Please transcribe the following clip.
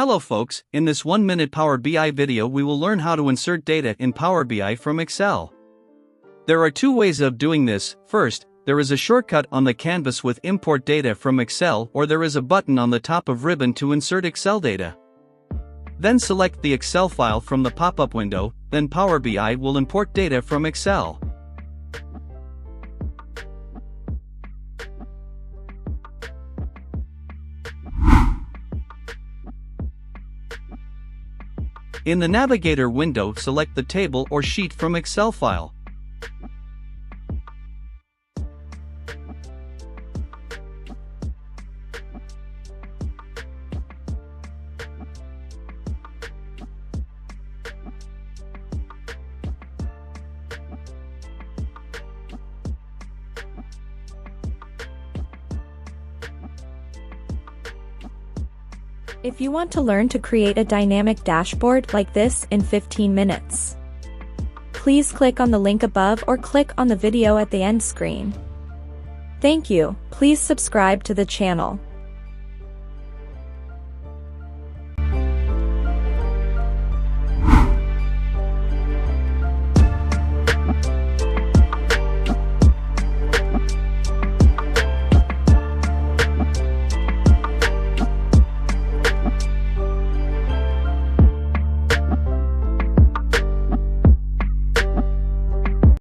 Hello folks, in this 1-minute Power BI video we will learn how to insert data in Power BI from Excel. There are two ways of doing this. First, there is a shortcut on the canvas with Import Data from Excel, or there is a button on the top of ribbon to insert Excel data. Then select the Excel file from the pop-up window, then Power BI will import data from Excel. In the Navigator window, select the table or sheet from Excel file. If you want to learn to create a dynamic dashboard like this in 15 minutes, please click on the link above or click on the video at the end screen. Thank you. Please subscribe to the channel.